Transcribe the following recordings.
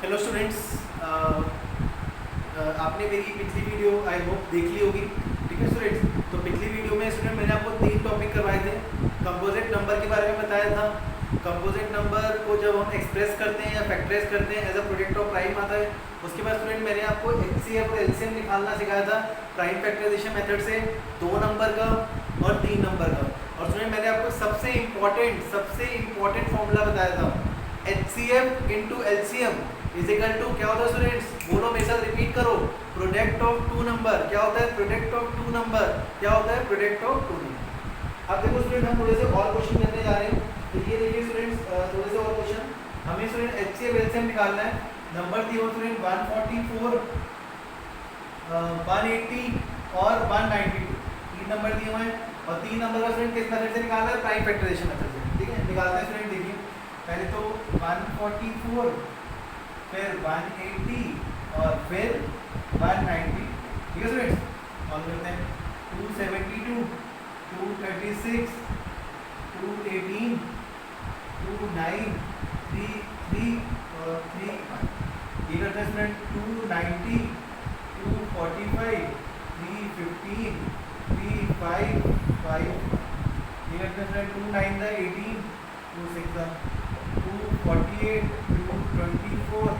Hello students, आपने मेरी पिछली वीडियो आई होप देख ली होगी। ठीक है स्टूडेंट्स, तो पिछली वीडियो में स्टूडेंट मैंने आपको 3 टॉपिक करवाए थे। कंपोजिट नंबर के बारे में बताया था। कंपोजिट नंबर को जब हम एक्सप्रेस करते हैं या फैक्टराइज करते हैं as a product of prime आता है। उसके बाद स्टूडेंट मैंने आपको एचसीएफ और एलसीएम निकालना सिखाया था प्राइम फैक्टराइजेशन मेथड से, 2 नंबर का और 3 नंबर का। और स्टूडेंट मैंने आपको सबसे इम्पोर्टेंट फॉर्मूला बताया था, HCF into LCM is equal to क्या होता है स्टूडेंट्स, बोलो मेरे साथ रिपीट करो, प्रोडक्ट ऑफ 2 नंबर। क्या होता है प्रोडक्ट ऑफ 2 नंबर? क्या होता है प्रोडक्ट ऑफ 2 नंबर? अब देखो स्टूडेंट, हम थोड़े से और क्वेश्चन करने जा रहे हैं। तो ये देखिए स्टूडेंट्स, थोड़े से और क्वेश्चन हमें स्टूडेंट HCF एलसीएम निकालना है। नंबर दिए हो स्टूडेंट 144, 180 और 192, 3 नंबर दिए हुए हैं। और 3 नंबर का स्टूडेंट किस मेथड से निकालना है? प्राइम फैक्टराइजेशन मेथड से। ठीक है, निकालते हैं स्टूडेंट। देखिए पहले तो 144, फिर 180 और फिर 190। ठीक है स्टूडेंट्स, सॉल्व करते हैं। 272, 236, 218, 29, 3 और 3। ये करते हैं स्टूडेंट 290, 245, 315, 355। ये करते हैं स्टूडेंट 2 9 द 18, 2 6 द 248, 224,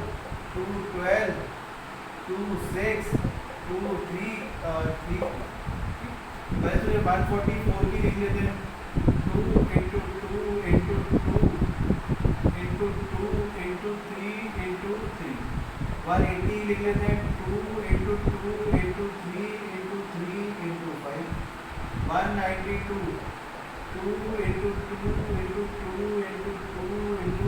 212, 26, 23 और 3। वैसे ये 144 की लिख लेते हैं, 2 into 2 into 2 into 2 into 3 into 3। 180 लिख लेते हैं, 2 into 2 into 3 into 3 into 5। 192, 2 into 2 into 2 into 2 into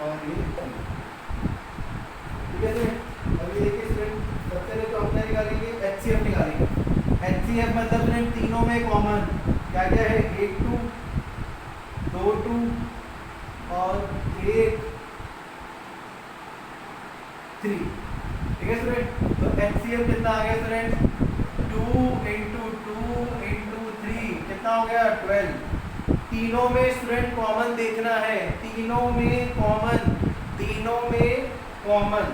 और ये। ठीक है स्टूडेंट, अभी देखिए स्टूडेंट, सबसे पहले तो अपना निकालेंगे HCF निकालेंगे। HCF मतलब स्टूडेंट तीनों में कॉमन क्या क्या है? 1 2, 2 2 और 1 3। ठीक है स्टूडेंट, तो HCF कितना आ गया स्टूडेंट? 2 इंटू 2 इंटू 3 कितना हो गया? 12। तीनों में स्टूडेंट कॉमन देखना है, तीनों में कॉमन।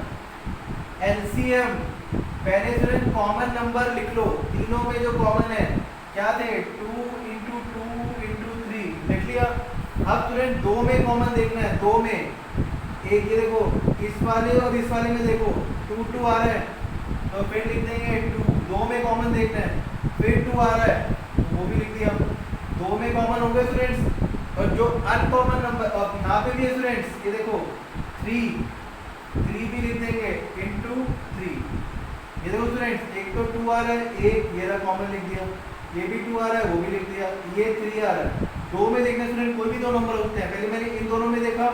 एलसीएम पहले स्टूडेंट कॉमन नंबर लिख लो, तीनों में जो कॉमन है क्या थे? 2 इंटू 2 इंटू 3 लिख लिया। अब स्टूडेंट 2 में कॉमन देखना है, 2 में एक ये देखो, इस वाले और इस वाले में देखो 2 2 आ रहा है, तो फिर लिख देंगे 2। 2 में कॉमन देखना है, फिर 2 आ रहा है तो वो भी लिख दिया। 2 में कॉमन हो गए स्टूडेंट्स। और जो अनकॉमन नंबर, अब यहाँ पे भी है स्टूडेंट्स, ये देखो 3 भी लिख देंगे इंटू 3। ये देखो स्टूडेंट्स, एक तो 2 आ रहा है, एक ये रहा कॉमन लिख दिया, ये भी 2 आ रहा है वो भी लिख दिया, ये 3 आ रहा है। 2 में देखना स्टूडेंट कोई भी 2 नंबर होते हैं, पहले मैंने इन दोनों में देखा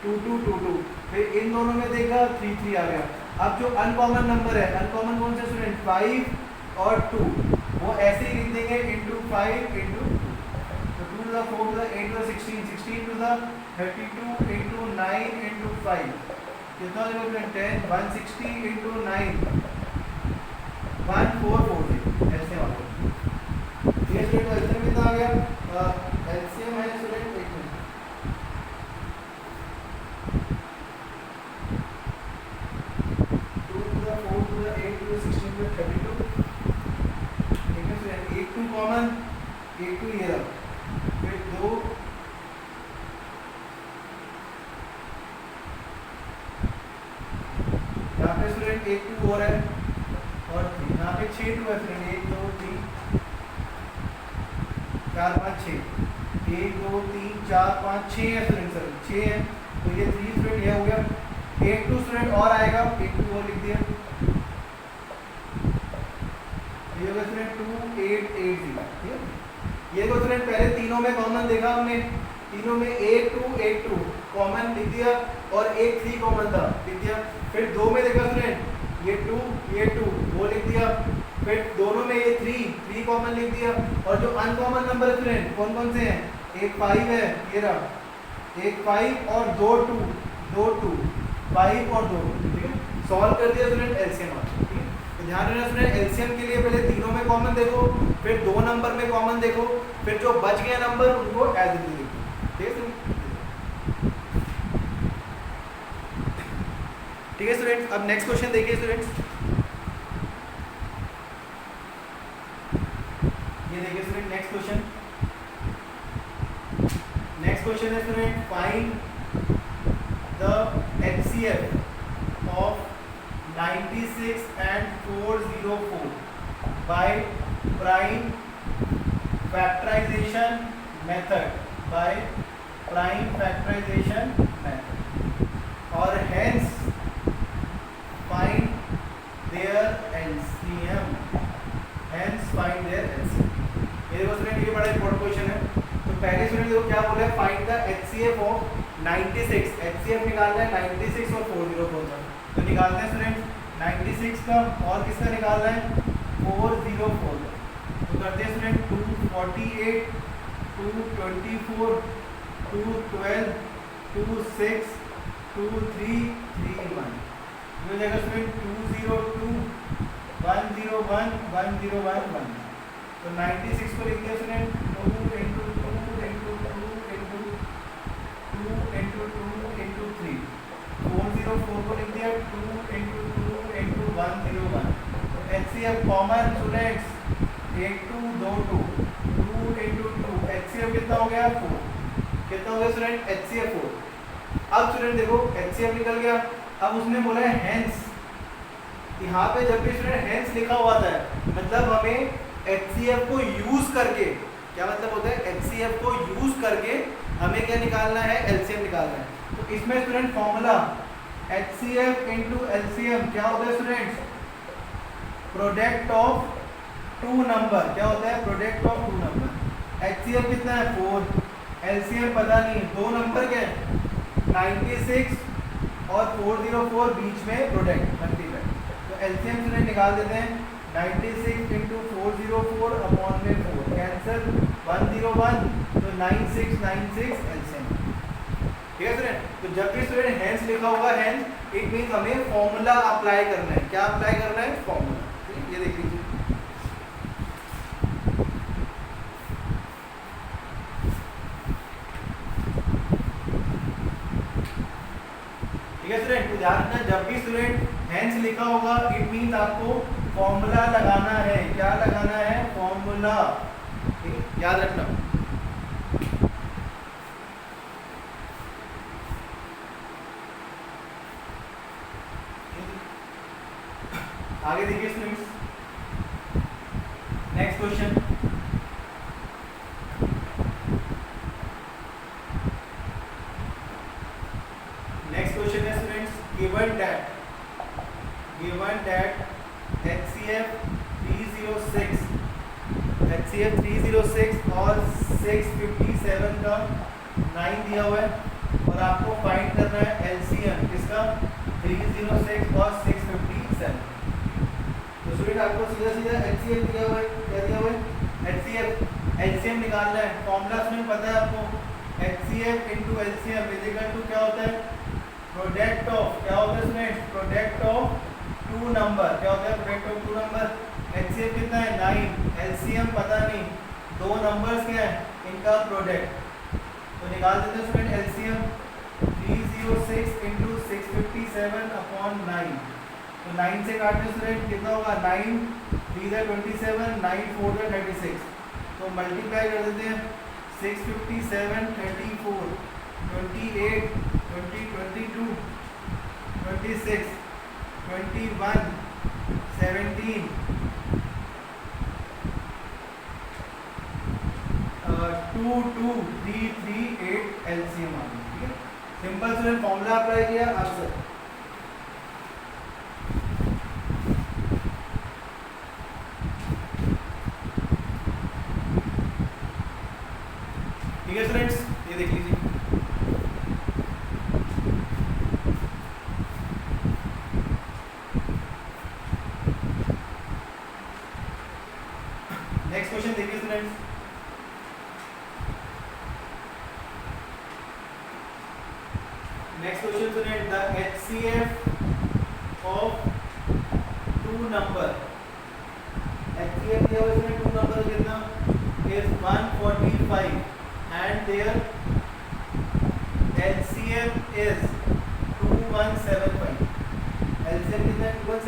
2 2 2 2, फिर इन दोनों में देखा 3 3 आ गया। अब जो अनकॉमन नंबर है, अनकॉमन कौन से स्टूडेंट? 5 और 2, वो ऐसे ही लिख देंगे into 5 into 2 to the 4 to the 8 to the 16, 16 to the 32 into 9 into 5 कितना हो जाएगा? 10। 160 इंटू 9 1440 ऐसे वाला। ये स्टूडेंट एलसीएम कितना आ गया? एलसीएम है स्टूडेंट, एक minute, 2 to the 4 to the 8 to the 16 to the 32। ठीक है स्टूडेंट, 1 2 कॉमन, 1 2 ये रहा, फिर 2 यहाँ पे स्टूडेंट 1 2 और है और 3 यहाँ पे 6 2 है स्टूडेंट, 1 2 3 4 5 6, 1 2 3 4 5 6 है स्टूडेंट, सर 6 है, तो ये 3 स्टूडेंट ये हो गया। 1 2 स्टूडेंट और आएगा, 1 2 और लिख दिया, ये होगा स्टूडेंट 2 8 8 0। ठीक है, ये को स्टूडेंट पहले तीनों में कॉमन देखा हमने, तीनों में 1 2 1 2 कॉमन लिख दिया और 1 3 कॉमन था लिख दिया। फिर 2 में देखा स्टूडेंट, ये 2 वो लिख दिया, फिर दोनों में ये 3 कॉमन लिख दिया। और जो अनकॉमन नंबर स्टूडेंट कौन कौन से हैं? एक 5 है, ये रहा, एक 5 और 2 2 5 और 2 2। ठीक है, सॉल्व कर दिया स्टूडेंट, एलसीएम आ गया। ठीक है, तो ध्यान रखना स्टूडेंट, एलसीएम के लिए पहले तीनों में कॉमन देखो, फिर 2 नंबर में कॉमन देखो, फिर जो बच गए नंबर उनको एज इट इज लिखो। ठीक है स्टूडेंट्स। अब नेक्स्ट क्वेश्चन देखिए स्टूडेंट्स, ये देखिए student next question. Next question है student, find the HCF of 96 and 404 by prime factorization method, by prime factorization method, और hence find their LCM, hence find their LCM। ये देखो student, ये बड़ा important question है। तो पहले स्टूडेंट देखो क्या बोला है, find the HCF of 96, HCF निकालना है 96 और 404 का। तो निकालते हैं स्टूडेंट 96 का और किसका निकालना है 404 का। तो करते हैं स्टूडेंट 248, 224, 212, 26, 2331। ये हो जाएगा स्टूडेंट 202, 101, 1011। तो 96 को लिख दिया student 2 into 2 into 2 into 2 into 2 into 3। 404 को लिख दिया 2 into 2 into 101। तो HCF common students 8222, 2 into 2, HCF कितना हो गया 4। कितना हो गया स्टूडेंट HCF 4। अब स्टूडेंट देखो HCF निकल गया। अब उसने बोला है हेंस। यहाँ पे जब भी स्टूडेंट हेंस लिखा हुआ था मतलब हमें HCF को यूज करके, क्या मतलब होता है HCF को यूज करके हमें क्या निकालना है LCM निकालना है। तो इसमें student formula HCF into LCM क्या होता है students, product of two number. क्या होता है product of two number. HCF कितना है 4, LCM पता नहीं, दो नंबर क्या है 96 और 404 बीच में प्रोडक्ट मल्टीप्लाई। तो LCM स्टूडेंट निकाल देते हैं 96 into 404 अपॉन में 4 कैंसिल 101, तो 9696 LCM। ठीक है स्टूडेंट। तो जब भी स्टूडेंट हेंस लिखा होगा हेंस इट मींस हमें फॉर्मूला अप्लाई करना है। क्या अप्लाई करना है फॉर्मूला। ये देख लीजिए ठीक है स्टूडेंट। तो ध्यान रखना जब भी स्टूडेंट हेंस लिखा होगा इट मींस आपको फॉर्मूला लगाना है। क्या लगाना है फॉर्मूला। ठीक है याद रखना। आगे देखिए students next question. Next question है स्टूडेंट्स, गिवन दैट HCF 306 और 657 का 9 दिया हुआ है और आपको फाइंड करना है LCM किसका 306 और 657। तो स्टूडेंट आपको सीधा HCF दिया हुआ है। क्या दिया हुआ है HCF, LCM निकालना है। फॉर्मूला में पता है आपको HCF into LCM is equal to क्या होता है प्रोडक्ट ऑफ, क्या होता है student product of two number. क्या होता है product of two number. HCF कितना है 9, LCM पता नहीं, दो नंबर्स क्या है इनका प्रोडक्ट। तो निकाल देते हैं स्टूडेंट LCM 306 into 657 अपॉन 9। तो 9 से काटने स्टूडेंट कितना होगा 9 3 27, 9 4 36। तो मल्टीप्लाई कर देते हैं 657 34 28 20 22 26 21 17 22338 LCM आ गई। ठीक है सिंपल स्टूडेंट फॉर्मूला अप्लाई किया आंसर। ठीक है स्टूडेंट्स ये देख लीजिए नेक्स्ट क्वेश्चन देखिए students. Next question student the HCF of two number. HCF दिया हुआ है टू नंबर कितना is 145 and their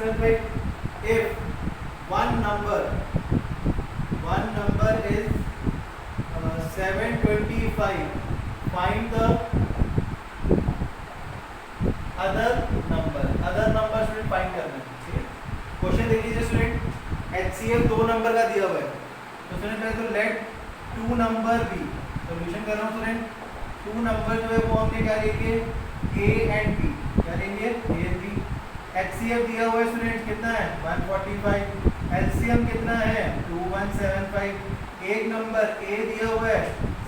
175 if one number is 725, find the other number student find करना है। ठीक है, क्वेश्चन देख लीजिए स्टूडेंट, HCF 2 नंबर का दिया हुआ है, तो स्टूडेंट पहले तो लेट 2 नंबर बी, सॉल्यूशन कर रहा हूँ स्टूडेंट। 2 नंबर जो है वो हमने क्या लेंगे, A एंड B, क्या लेंगे, A एंड B। HCF दिया हुआ है स्टूडेंट कितना है 145, LCM कितना है 2175, एक नंबर A दिया हुआ है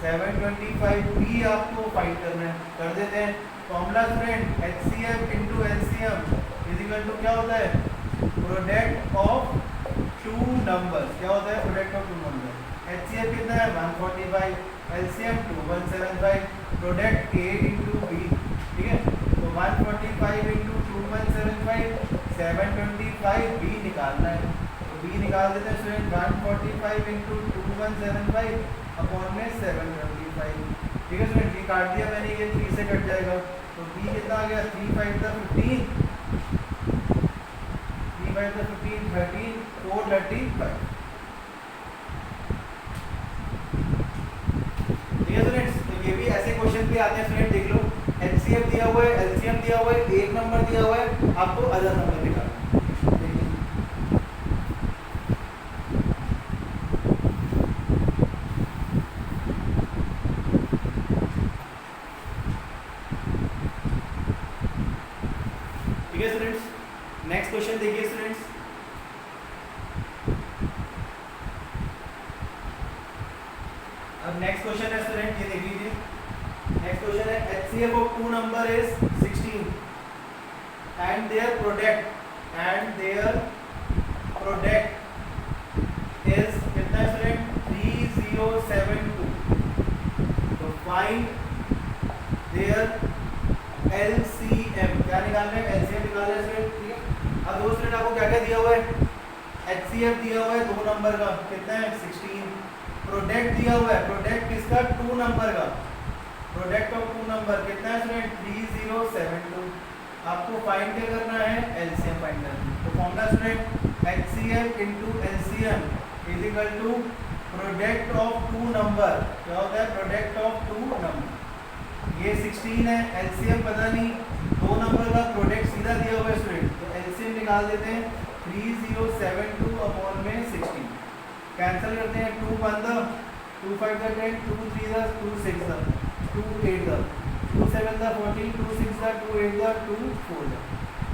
725, B आपको फाइंड करना है। कर देते हैं formula student, HCF into LCM is equal to क्या होता है, प्रोडक्ट ऑफ 2 नंबर्स, क्या होता है, प्रोडक्ट ऑफ 2 नंबर। HCF कितना है 145, LCM 2175, product A into B। ठीक है, तो 145 इंटू 2175 725, B निकालना है, तो B निकाल देते हैं स्टूडेंट, 145 इंटू 2175 अपॉन में 725। ठीक है स्टूडेंट, B काट दिया मैंने, ये 3 से कट जाएगा, तो B कितना आ गया 3 5 15, 3 5 15 13 435। ठीक है स्टूडेंट्स, तो ये भी ऐसे क्वेश्चन भी आते हैं स्टूडेंट, देख लो HCF दिया हुआ है, LCM दिया हुआ है, एक नंबर दिया हुआ है, आपको अदर नंबर निकालना है। ठीक है स्टूडेंट्स, नेक्स्ट क्वेश्चन देखिए स्टूडेंट्स, अब नेक्स्ट क्वेश्चन है स्टूडेंट, ये देख लीजिए। नेक्स्ट क्वेश्चन है HCF of 2 number is 16 and their product is कितना है स्टूडेंट 3072, तो फाइंड their LCM, क्या निकालना है, LCM निकालना है स्टूडेंट। ठीक है, अब दो स्टूडेंट आपको क्या क्या दिया हुआ है, HCF दिया हुआ है 2 नंबर का कितना है 16, प्रोडक्ट दिया हुआ है, प्रोडक्ट किसका 2 नंबर का, प्रोडक्ट ऑफ 2 नंबर कितना है स्टूडेंट 3072, आपको फाइंड क्या करना है, LCM फाइंड करना है। तो formula student HCF into LCM is equal to product of 2 number, क्या होता है, प्रोडक्ट ऑफ 2 नंबर। ये 16 है, LCM पता नहीं, 2 नंबर का प्रोडक्ट सीधा दिया हुआ है स्टूडेंट, तो LCM निकाल देते हैं 3072 अपॉन में 16, कैंसिल करते हैं, 2 15 2 5 10 2 3 2 6 2 8 2 7 14 2 6 2 8 2 4,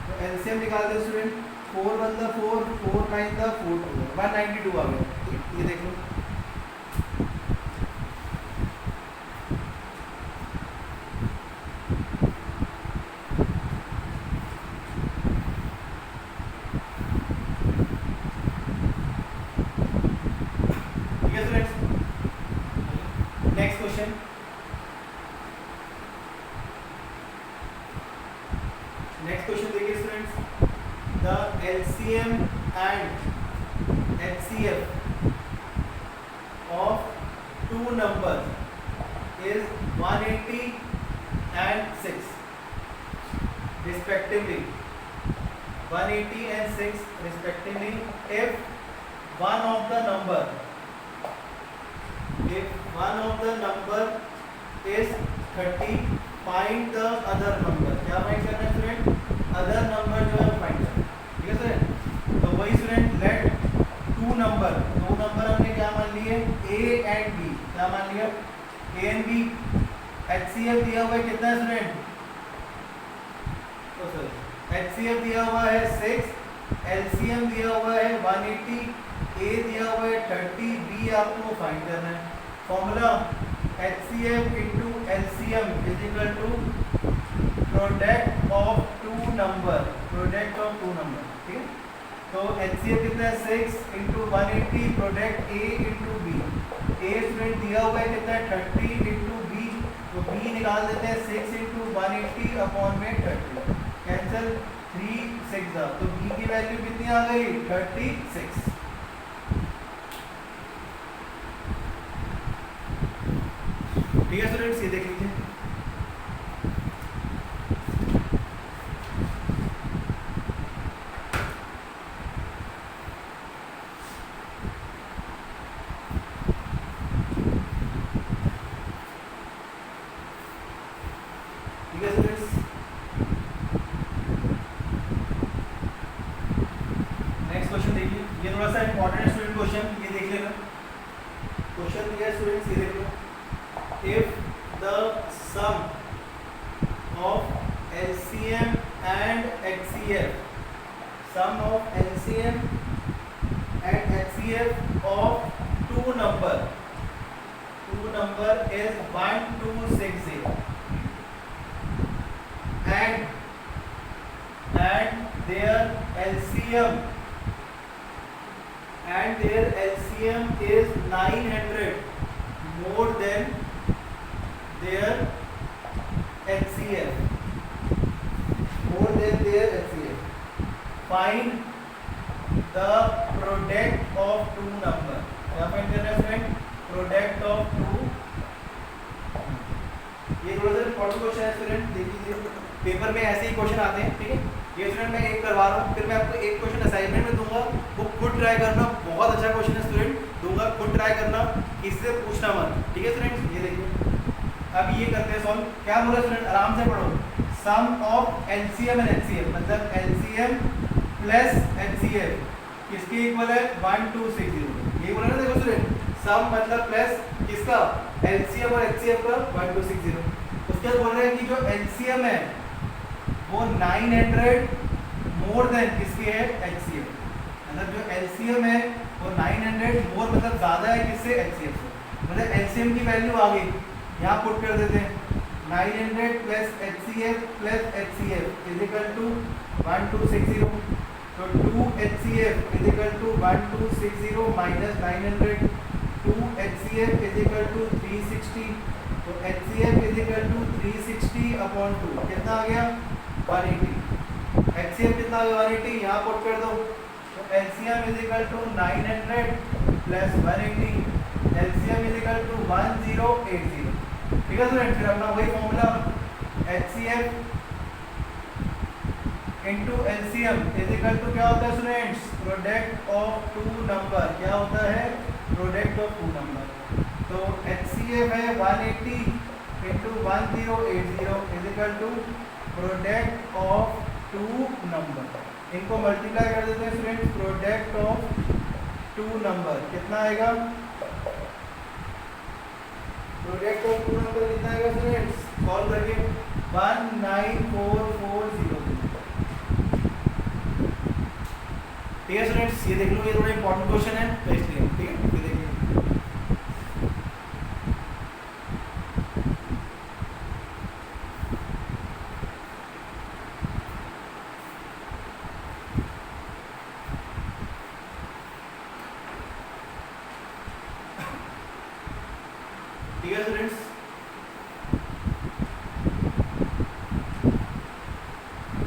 तो LCM निकाल दे स्टूडेंट, 4 1 4 4 9 4 192 आ गया। ये देख लो, नेक्स्ट क्वेश्चन, देखिए students, the LCM and HCF of 2 numbers is 180 and 6 respectively, 180 and 6 respectively, if one of the number is 30, find the other number, क्या फाइंड करना है स्टूडेंट, अदर नंबर जो है फाइंड करना है। ठीक है स्टूडेंट, तो वही स्टूडेंट लेट 2 नंबर हमने क्या मान लिए, A एंड B, क्या मान लिया A एंड B। HCF दिया हुआ है कितना है स्टूडेंट, तो सर HCF दिया हुआ है 6, LCM दिया हुआ है 180, A दिया हुआ है 30, B आपको फाइंड करना है। Formula HCF into LCM is equal to product of 2 number, ठीक है, तो HCF कितना है 6 into 180, product A into B, A student दिया हुआ है कितना है 30 इंटू B, तो B निकाल देते हैं 6 इंटू 180 अपॉन में 30, कैंसिल 3 6, तो B की वैल्यू कितनी आ गई 36। ठीक है स्टूडेंट्स, ये देख लीजिए, क्वेश्चन, क्वेश्चन दिया स्टूडेंट्स, ये देखो, if the sum of LCM and HCF, sum of LCM and HCF of two number is 1260 and their LCM is 900 more than their HCF, find the product of two number. क्या find करना है student? Product of to. ये थोड़ा सा important question है student, देख लीजिए, paper में ऐसे ही क्वेश्चन आते हैं, ठीक है। ये स्टूडेंट मैं एक करवा रहा हूँ, फिर मैं आपको एक क्वेश्चन असाइनमेंट में दूंगा, वो खुद ट्राई करना, बहुत अच्छा क्वेश्चन है स्टूडेंट, दूंगा, खुद ट्राई करना, किसी से पूछना मत, ठीक है स्टूडेंट। ये देखिए, अब ये करते हैं सॉल्व। क्या बोला स्टूडेंट? आराम से पढ़ो। सम ऑफ एलसीएम एंड एचसीएफ, मतलब एलसीएम प्लस एचसीएफ किसके इक्वल है? 1260। ये बोला ना, देखो स्टूडेंट, सम मतलब प्लस किसका? एलसीएम और एचसीएफ का 1260। उसके बाद बोल रहे हैं कि जो एलसीएम है वो 900 मोर देन किसकी है? एचसीएफ। मतलब जो एलसीएम है वो 900 मोर मतलब ज्यादा है किससे? एचसीएफ से। मतलब एलसीएम की वैल्यू आ गई, यहाँ पुट कर देते हैं, 900 plus HCF plus HCF is equal to 1260। तो 2 HCF is equal to 1260 minus 900, 2 HCF is equal to 360। तो HCF is equal to 360 upon 2 कितना आ गया? 180। HCF कितना आ गया? 180, यहाँ पुट कर दो। तो LCM is equal to 900 plus 180, LCM is equal to 1080। ठीक है स्टूडेंट, फिर अपना वही formula, HCF into LCM is equal to क्या होता है students? Product of two number. क्या होता है? Product of two number. तो एचसीएफ है 180 into 1080 is equal to product of two number. इनको मल्टीप्लाई कर देते हैं students, product of two number कितना आएगा? प्रोडक्ट ऑफ टू नंबर कितना आएगा स्टूडेंट्स? सॉल्व करके 19440। ठीक है स्टूडेंट्स, ये देख लो, ये थोड़ा इंपॉर्टेंट क्वेश्चन है तो इसलिए, ठीक है, ये देखिए। ठीक है स्टूडेंट्स,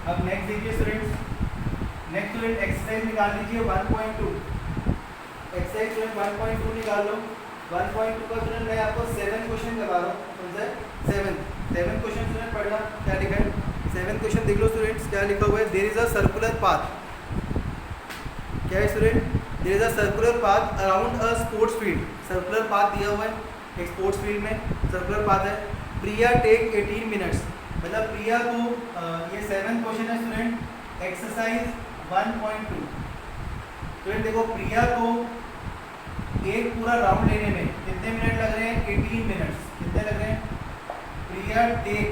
अब नेक्स्ट देखिए स्टूडेंट्स, नेक्स्ट स्टूडेंट एक्सरसाइज निकाल लीजिए 1.2। एक्सरसाइज स्टूडेंट 1.2 निकाल लो। 1.2 का स्टूडेंट मैं आपको 7 क्वेश्चन करवा रहा हूँ। कौन सा? 7 क्वेश्चन स्टूडेंट पढ़ना। क्या लिखा है? 7 क्वेश्चन देख लो स्टूडेंट्स, क्या लिखा हुआ है? There is a circular path. क्या है student? There is a circular path around a sports field. Circular path दिया हुआ है एक स्पोर्ट्स फील्ड में, सर्कुलर पाथ है। प्रिया टेक 18 मिनट्स, मतलब प्रिया को ये 7 क्वेश्चन है स्टूडेंट, एक्सरसाइज 1.2। स्टूडेंट देखो, प्रिया को एक पूरा राउंड लेने में कितने मिनट लग रहे हैं? 18 मिनट्स। कितने लग रहे हैं? प्रिया टेक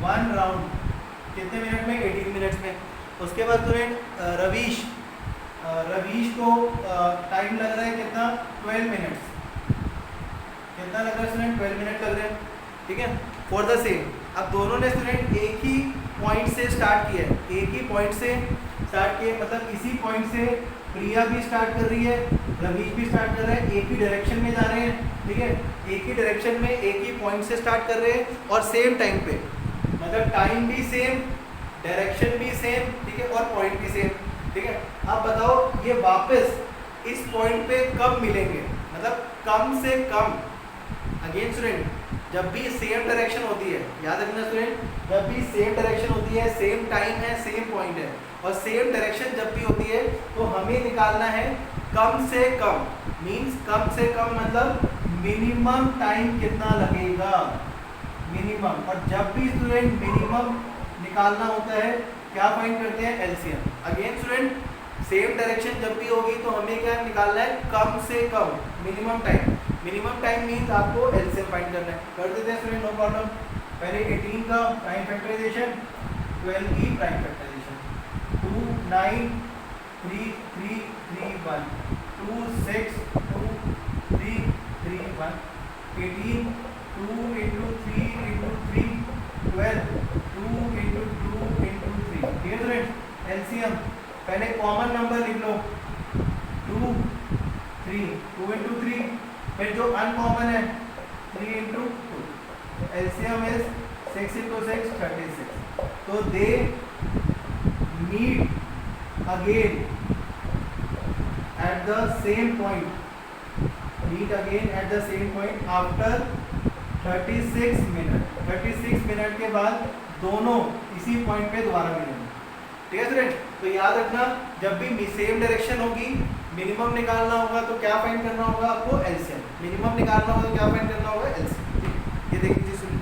1 राउंड कितने मिनट में? 18 मिनट्स में। उसके बाद स्टूडेंट रवीश को टाइम लग रहा है कितना? 12 मिनट्स। कितना लग रहा है स्टूडेंट? 12 मिनट लग रहे हैं, ठीक है। फॉर द सेम, अब दोनों ने स्टूडेंट एक ही पॉइंट से स्टार्ट किया है, एक ही पॉइंट से स्टार्ट किया, मतलब इसी पॉइंट से प्रिया भी स्टार्ट कर रही है, रवीश भी स्टार्ट कर रहे हैं, एक ही डायरेक्शन में जा रहे हैं, ठीक है, एक ही डायरेक्शन में एक ही पॉइंट से स्टार्ट कर रहे हैं और सेम टाइम पे, मतलब टाइम भी सेम, डायरेक्शन भी सेम, ठीक है, और पॉइंट भी सेम, ठीक है। अब बताओ ये वापस इस पॉइंट पे कब मिलेंगे, मतलब कम से कम। अगेन स्टूडेंट, जब भी सेम डायरेक्शन होती है, याद रखना स्टूडेंट, जब भी सेम डायरेक्शन होती है, सेम टाइम है, सेम पॉइंट है, और सेम डायरेक्शन जब भी होती है तो हमें निकालना है कम से कम, मींस कम से कम मतलब मिनिमम टाइम कितना लगेगा, मिनिमम। और जब भी स्टूडेंट मिनिमम निकालना होता है क्या फाइंड करते हैं? LCM. Again student same direction जब भी होगी तो हमें क्या निकालना है, कम से कम minimum time. Minimum time means आपको एलसीएम फाइंड करना है। कर देते हैं स्टूडेंट, नो प्रॉब्लम। पहले 18 का प्राइम फैक्टराइजेशन, 12 की prime factorisation. 2 9 3 3 3 1 2 6 2 3 3 1 18 2 into 3 into 3 12 2 into 2 into 3। ठीक है स्टूडेंट। एलसीएम पहले कॉमन नंबर लिख लो 2 3 2 into 3, फिर जो अनकॉमन है 3 into 2। LCM is 6 into 6 36। तो they meet again at the same point after 36 minute. 36 minute के बाद दोनों इसी पॉइंट पे दोबारा मिलेंगे। ठीक है स्टूडेंट। तो याद रखना, जब भी सेम डायरेक्शन होगी, मिनिमम निकालना होगा तो क्या फाइंड करना होगा आपको, एलसीएम। मिनिमम निकालना होगा तो क्या फाइंड करना होगा, एलसीएम। ये देख लीजिए स्टूडेंट।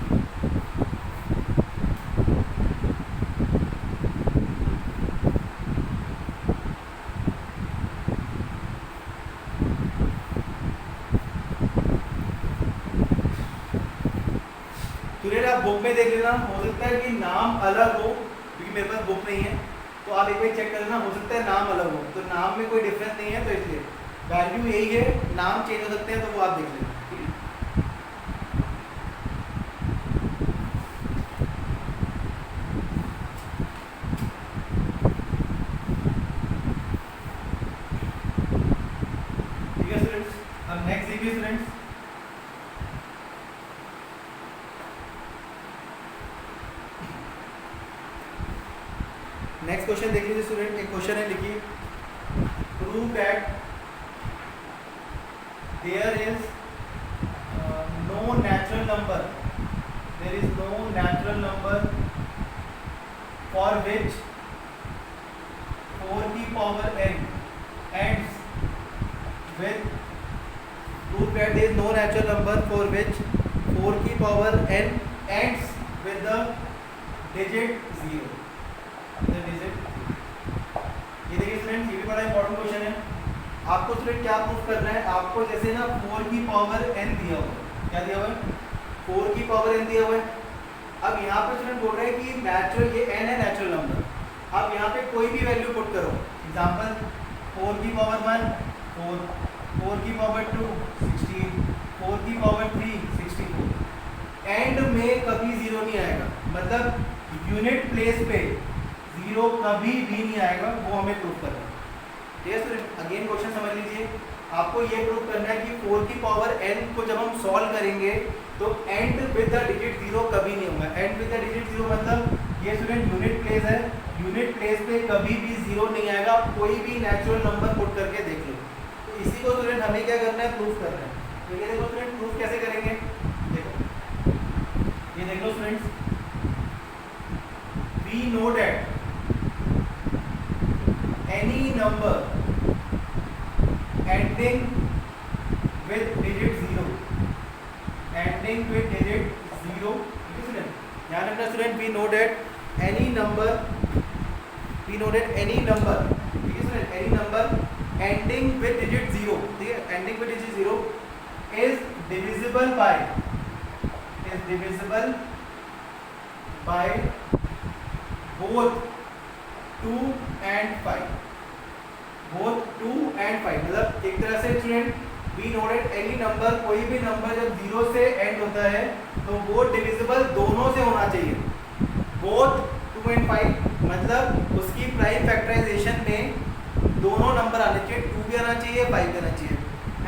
आप बुक में देख लेना, हो सकता है कि नाम अलग हो, क्योंकि मेरे पास बुक नहीं है, तो आप एक बार चेक कर लेना, हो सकता है नाम अलग हो। तो नाम में कोई डिफरेंस नहीं है, तो इसलिए वैल्यू यही है, नाम चेंज हो सकते हैं, तो वो आप देख लेना। ठीक है स्टूडेंट्स। अब नेक्स्ट देखिए स्टूडेंट्स, नेक्स्ट क्वेश्चन देख लीजिए स्टूडेंट। एक क्वेश्चन है, लिखिए prove that there is no natural number, there is no natural number for which 4 की power n ends with, prove that there is no natural number for which 4 की power n ends with the digit 0। ये देखिए student, ये भी बड़ा important question है। आपको student क्या प्रूफ करना है, आपको जैसे ना 4 की पावर n दिया हुआ है, क्या दिया हुआ है, 4 की पावर n दिया हुआ है। अब यहाँ पे स्टूडेंट बोल रहे हैं कि नेचुरल, ये n है नेचुरल नंबर। अब यहाँ पे कोई भी वैल्यू पुट करो, एग्जांपल 4 की पावर 1 4, 4 की पावर 2 16, 4 की पावर 3 64। एंड में कभी जीरो नहीं आएगा, मतलब यूनिट प्लेस पे जीरो कभी भी नहीं आएगा, वो हमें प्रूफ करना है। ठीक है स्टूडेंट। अगेन क्वेश्चन समझ लीजिए, आपको ये प्रूफ करना है कि 4 की पावर n को जब हम सॉल्व करेंगे तो and with the digit zero कभी नहीं होगा। And with the digit zero मतलब ये स्टूडेंट यूनिट प्लेस है, यूनिट प्लेस पे कभी भी जीरो नहीं आएगा। कोई भी नेचुरल नंबर पुट करके देख लो। तो इसी को स्टूडेंट हमें क्या करना है, प्रूफ करना है। तो ये देखो स्टूडेंट, प्रूफ कैसे करेंगे, देखो ये देख लो students, we know that any number ending with digit 0, ending with digit 0, ध्यान रखना student, we know that any number, we know that any number, ठीक है student, any number ending with digit 0, ठीक है, ending with digit 0 is divisible by both 2 and 5, both 2 and 5। मतलब एक तरह से student we know that any number, कोई भी नंबर जब 0 से एंड होता है तो वो डिविजिबल दोनों से होना चाहिए। बोथ 2 and 5 मतलब उसकी प्राइम फैक्टराइजेशन में दोनों नंबर आने चाहिए, 2 भी आना चाहिए, 5 भी आना चाहिए।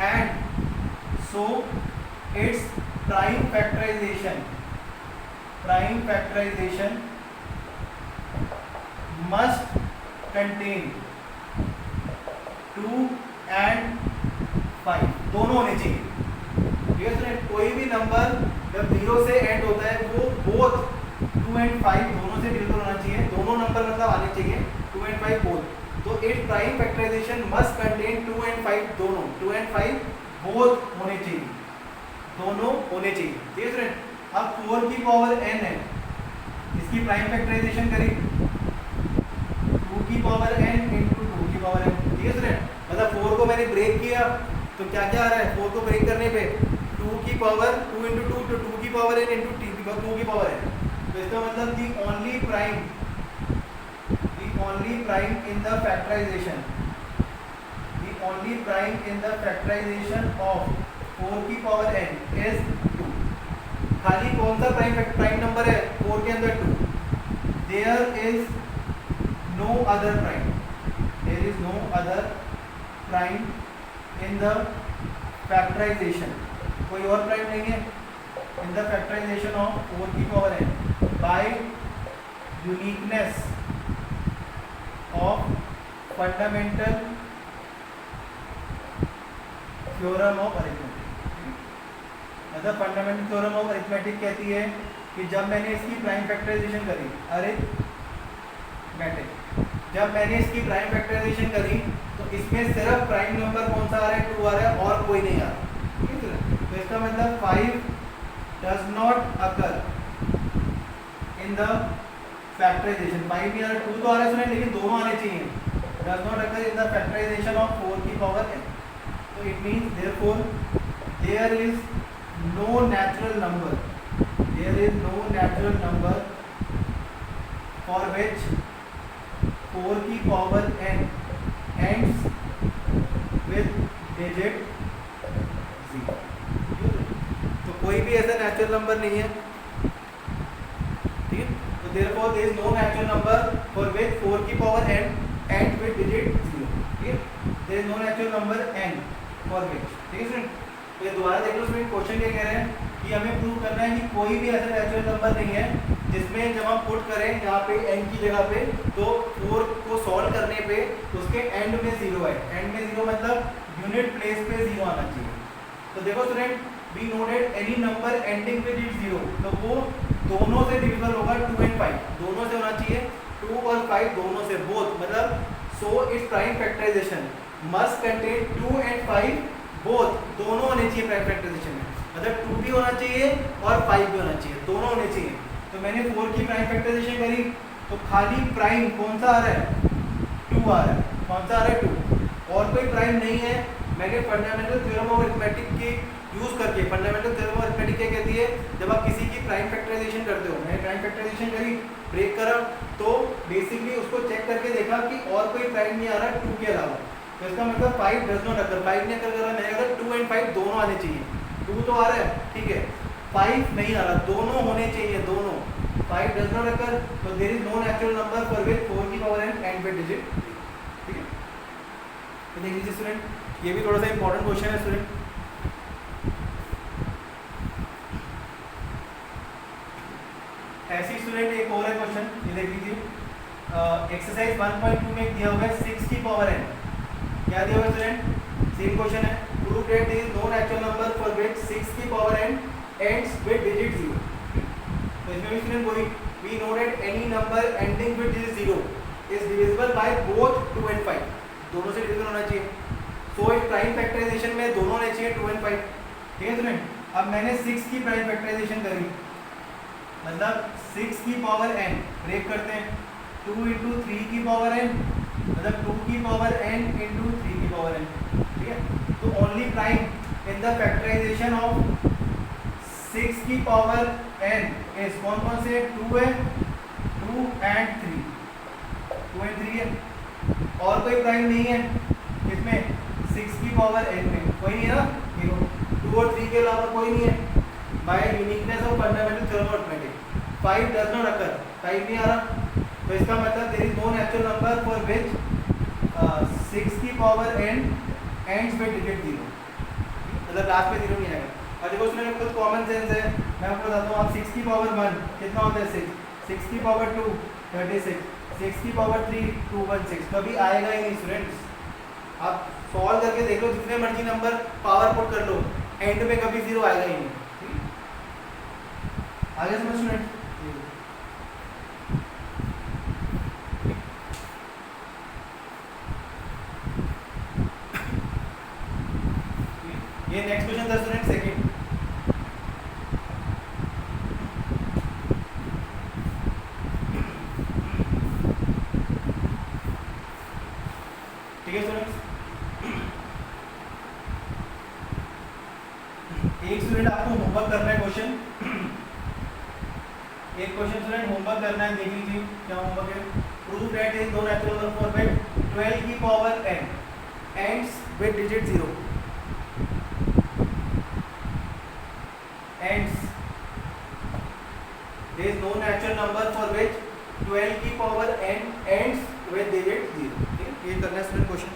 And so its prime factorisation must contain 2 and 5, दोनों होने चाहिए। ठीक है स्टूडेंट, कोई भी नंबर जब 0 से एंड होता है वो बोथ 2 and 5 दोनों से डिविजिबल होना चाहिए, दोनों नंबर मतलब आने चाहिए 2 and 5 बोथ। तो इट prime factorisation must contain 2 and 5 दोनों, 2 and 5 बोथ होने चाहिए, दोनों होने चाहिए। ठीक है स्टूडेंट। अब 4 की पावर n है, इसकी प्राइम फैक्टराइजेशन करें, 2 की पावर n इंटू 2 की पावर n, ठीक है स्टूडेंट। मतलब 4 को मैंने ब्रेक किया तो क्या क्या आ रहा है, 4 को ब्रेक करने पे 2 की पावर 2 इंटू 2 तो 2 की पावर n इंटू 2 की पावर n। तो इसका मतलब the only prime in the factorisation, the only prime in the factorisation of 4 की पावर n इज 2। खाली कौन सा प्राइम नंबर है 4 के अंदर 2, there is no other prime, there is no other prime in the factorisation, कोई और prime नहीं है इन द फैक्टराइजेशन ऑफ 4 की power n by uniqueness of fundamental theorem of arithmetic. मतलब फंडामेंटल थ्योरम ऑफ अरिथमेटिक कहती है कि जब मैंने इसकी प्राइम फैक्टराइजेशन करी, अरिथमेटिक, जब मैंने इसकी प्राइम फैक्टराइजेशन करी तो इसमें सिर्फ प्राइम नंबर कौन सा आ रहा है, 2 आ रहा है और कोई नहीं आ रहा, ठीक है। तो इसका मतलब 5 does not occur in the factorisation, 5 नहीं आ रहा, 2 तो आ रहा है सुने, लेकिन दोनों आने चाहिए, does not occur in the factorisation of 4 की पावर n। तो it means therefore there is no natural number, there is no natural number for which 4 की power n ends with digit 0। तो कोई भी ऐसा नेचुरल नंबर नहीं है, ठीक है। तो therefore there is no natural number for which 4 की power n ends with digit 0, ठीक है। there is no natural number n for which, ठीक है स्टूडेंट। तो ये दोबारा देख लो स्टूडेंट, क्वेश्चन क्या कह रहे हैं कि हमें प्रूव करना है कि कोई भी ऐसा नेचुरल नंबर नहीं है जिसमें जब हम पुट करें यहाँ पे n की जगह पे तो 4 को सॉल्व करने पे उसके एंड में 0 है, एंड में 0 मतलब यूनिट प्लेस पे 0 आना चाहिए। तो देखो student, we noted any number ending with 0, तो वो दोनों से डिविजिबल होगा, 2 एंड 5 दोनों से होना चाहिए, 2 और 5 दोनों से, बोथ, मतलब so its prime factorisation must contain 2 and 5 both, दोनों होने चाहिए प्राइम फैक्टराइजेशन में, मतलब 2 भी होना चाहिए और 5 भी होना चाहिए, दोनों होने चाहिए। तो मैंने 4 की प्राइम फैक्टराइजेशन करी तो खाली प्राइम कौन सा आ रहा है, 2 आ रहा है, कौन सा आ रहा है 2, और कोई प्राइम नहीं है। मैंने फंडामेंटल थ्योरम ऑफ अरिथमेटिक की यूज करके, फंडामेंटल थ्योरम ऑफ अरिथमेटिक क्या कहती है, जब आप किसी की प्राइम फैक्टराइजेशन करते हो, मैंने प्राइम फैक्टराइजेशन करी, ब्रेक करा, तो बेसिकली उसको चेक करके देखा कि और कोई प्राइम नहीं आ रहा 2 के अलावा, तो इसका मतलब 5 डज नॉट अकर, 5 नहीं अकर कर रहा, मैंने कहा 2 एंड 5 दोनों आने चाहिए, 2 तो आ रहा है, ठीक है, 5 नहीं आ रहा, दोनों होने चाहिए, दोनों, 5 डज नॉट अकर, तो there is no natural number for which 4 की power n end with digit, ठीक है। तो देख लीजिए स्टूडेंट, ये भी थोड़ा सा इंपॉर्टेंट क्वेश्चन है स्टूडेंट। ऐसी स्टूडेंट एक और है क्वेश्चन, ये देख लीजिए, एक्सरसाइज 1.2 में दिया हुआ है 6 की पावर n, क्या दिया हुआ है स्टूडेंट, सेम क्वेश्चन है, prove that there is no natural number for which 6 की power n ends with digit 0। तो इसमें भी स्टूडेंट वही, we know that any number ending with digit 0 is divisible by both 2 and 5, दोनों से divisible होना चाहिए, सो इस प्राइम फैक्टराइजेशन में दोनों होने चाहिए 2 and 5, ठीक है स्टूडेंट। अब मैंने 6 की प्राइम फैक्टराइजेशन करी, मतलब 6 की पावर n, ब्रेक करते हैं, 2 इंटू 3 की पावर n, मतलब 2 की पावर n इंटू 3 की पावर n, ठीक है। तो only prime in the factorisation of 6 की पावर n इज कौन कौन से, 2 है, 2 एंड 3, 2 एंड 3 है, और कोई प्राइम नहीं है इसमें 6 की पावर n में, कोई नहीं है ना, 2 और 3 के अलावा कोई नहीं है, by uniqueness of fundamental theorem of arithmetic 5 does not occur, 5 नहीं आ रहा, तो इसका मतलब there is no natural number for which 6 की power n ends with digit 0, मतलब लास्ट में 0 नहीं आएगा। और देखो उसमें कुछ कॉमन सेंस है, मैं आपको बताता हूँ, आप 6 की पावर 1 कितना होता है 6, 6 की पावर 2 36, 6 की पावर 3 216, कभी आएगा ही नहीं स्टूडेंट्स, आप सॉल्व करके देख लो, जितने मर्जी नंबर पावर पुट कर लो, एंड में कभी 0 आएगा ही नहीं, आगे समझ स्टूडेंट। ये नेक्स्ट क्वेश्चन था स्टूडेंट, सेकंड, एक स्टूडेंट आपको होमवर्क करना है क्वेश्चन, एक क्वेश्चन स्टूडेंट होमवर्क करना है, देख लीजिए क्या होमवर्क है। Prove that is no natural number for which 12 की power n ends with digit 0 ends there is no natural number for which 12 की power n ends with digit 0। ठीक है, ये करना है स्टूडेंट क्वेश्चन।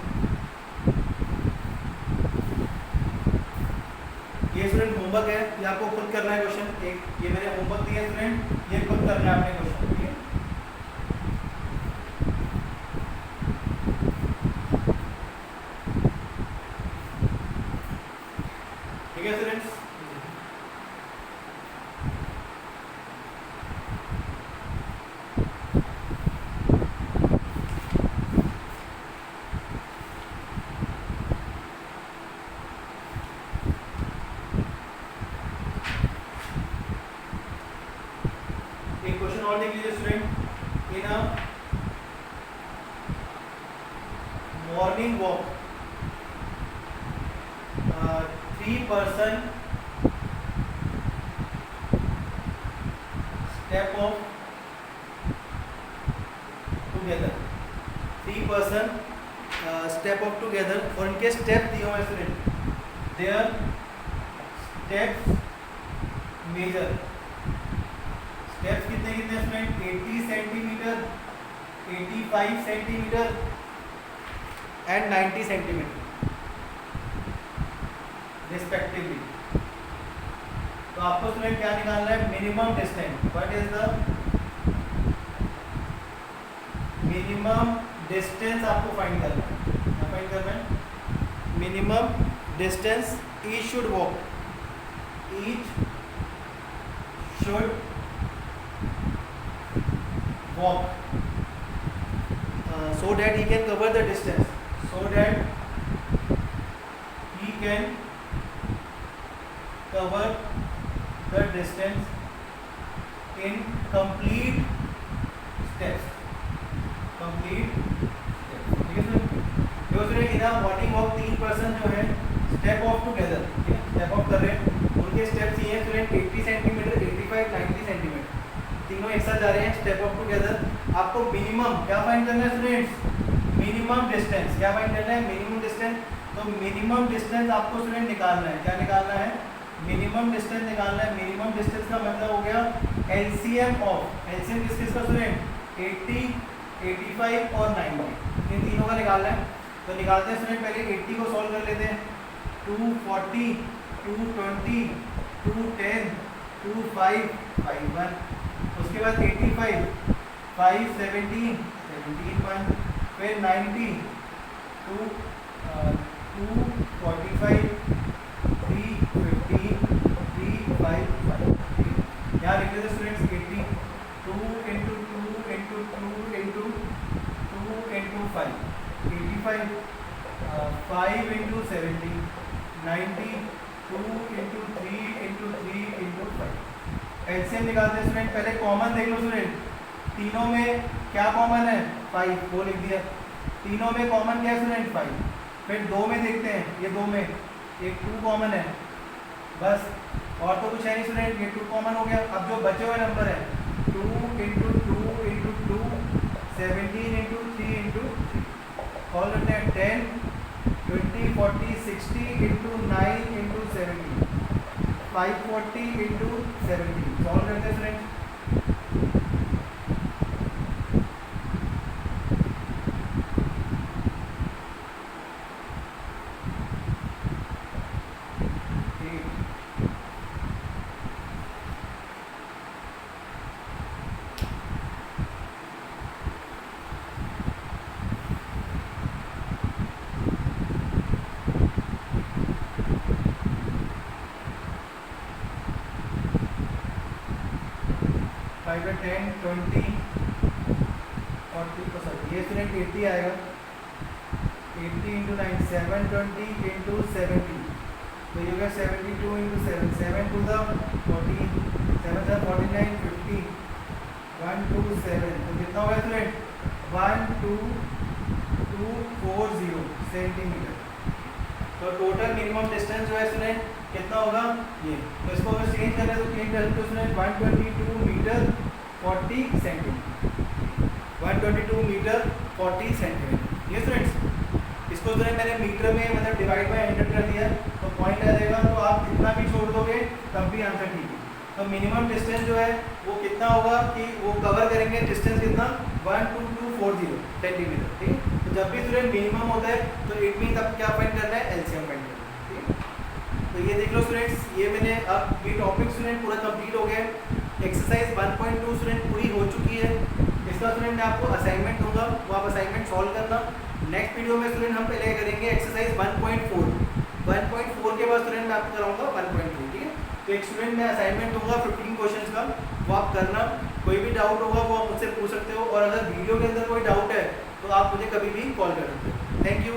ये स्टूडेंट होमवर्क है, ये आपको खुद करना है क्वेश्चन। एक ये मैंने होमवर्क दिया स्टूडेंट, ये खुद करना है आपने क्वेश्चन। ठीक है, ठीक है स्टूडेंट्स। एक क्वेश्चन और देख लीजिए student. In a morning walk 3 person step off together, 3 person step off together और इनके स्टेप दिए हुए student, their steps measure, steps कितने कितने student 80 centimetre, 85 centimetre and 90 centimetre respectively. तो आपको स्टूडेंट क्या निकालना है, minimum distance. What is the minimum distance आपको फाइंड करना है, क्या फाइंड करना है, minimum distance each should walk, each should walk so that he can cover the distance, so that he can cover the distance in complete steps, complete steps। ठीक है sir, जो sir in morning walk 3 person जो है step of together, ठीक है, step of कर रहे हैं, उनके स्टेप्स ये हैं स्टूडेंट 80 सेंटीमीटर, 85, 90 सेंटीमीटर, तीनों एक साथ जा रहे हैं स्टेप ऑफ टुगेदर। आपको मिनिमम क्या फाइंड करना है स्टूडेंट्स, मिनिमम डिस्टेंस। क्या फाइंड करना है, मिनिमम डिस्टेंस। तो मिनिमम डिस्टेंस आपको स्टूडेंट निकालना है, क्या निकालना है, मिनिमम डिस्टेंस निकालना है। मिनिमम डिस्टेंस का मतलब हो गया एलसीएम ऑफ, एलसीएम किस किस का स्टूडेंट, 80, 85 और 90, इन तीनों का निकालना है। तो निकालते हैं स्टूडेंट, पहले 80 को सॉल्व कर लेते हैं, 240, 220, 210, 25, 51, उसके बाद 85, 5, 17, 1, फिर 90, 2, 245, 3, 15, 3, 5, 5। यहाँ लिख लेते students 80, 2 into 2 into 2 into 2 into 5, 85, 5 into 70, 90, 2 into 3 into 3 into 5। LCM निकालते हैं स्टूडेंट, पहले कॉमन देख लो स्टूडेंट, तीनों में क्या कॉमन है, 5, वो लिख दिया। तीनों में कॉमन क्या है स्टूडेंट, 5। फिर 2 में देखते हैं, ये 2 में एक 2 कॉमन है बस, और तो कुछ है नहीं स्टूडेंट, ये 2 कॉमन हो गया। अब जो बचे हुए नंबर है 2 into 2 into 2, 17 into 3 into 3, call करते हैं 10, 20, 40, 60 into 9 into 17, 540 into 17, सॉल्व करते हैं स्टूडेंट। फाइव 10, 20, 40, सॉरी ये स्टूडेंट 80 आएगा, 80 into 9, 720 into 70, तो ये होगा 72 into 7, 7 to the 14, 7 से 49, 50, 127, तो कितना होगा स्टूडेंट, 12240 सेंटीमीटर। तो टोटल मिनिमम डिस्टेंस जो है स्टूडेंट कितना होगा, ये, तो इसको अगर चेंज करें तो चेंज करें तो student 122 metre 40 centimetre, 122 metre 40 centimetre. ये स्टूडेंट्स इसको जो है मैंने मीटर में मतलब डिवाइड बाय 100 कर दिया, तो पॉइंट आ जाएगा। तो आप जितना भी छोड़ दोगे तब भी आंसर ठीक है। तो मिनिमम डिस्टेंस जो है वो कितना होगा कि वो कवर करेंगे डिस्टेंस कितना 12240 सेंटीमीटर, ठीक है। तो जब भी स्टूडेंट मिनिमम होता है तो इट मीन अब क्या फाइंड करना है, एलसीएम फाइंड करना है, ठीक है। तो ये देख लो स्टूडेंट्स, ये मैंने अब ये टॉपिक स्टूडेंट पूरा कंप्लीट हो गया है। एक्सरसाइज 1.2 स्टूडेंट पूरी हो चुकी है। इसका स्टूडेंट मैं आपको असाइनमेंट दूंगा, वो आप असाइनमेंट सॉल्व करना। नेक्स्ट वीडियो में स्टूडेंट हम पहले करेंगे एक्सरसाइज 1.4, 1.4 के बाद स्टूडेंट मैं आपको कराऊंगा 1.2, ठीक है। तो एक स्टूडेंट मैं असाइनमेंट दूंगा 15 क्वेश्चंस का, वो आप करना। कोई भी डाउट होगा वो आप मुझसे पूछ सकते हो, और अगर वीडियो के अंदर कोई डाउट है तो आप मुझे कभी भी कॉल कर सकते हो। Thank you.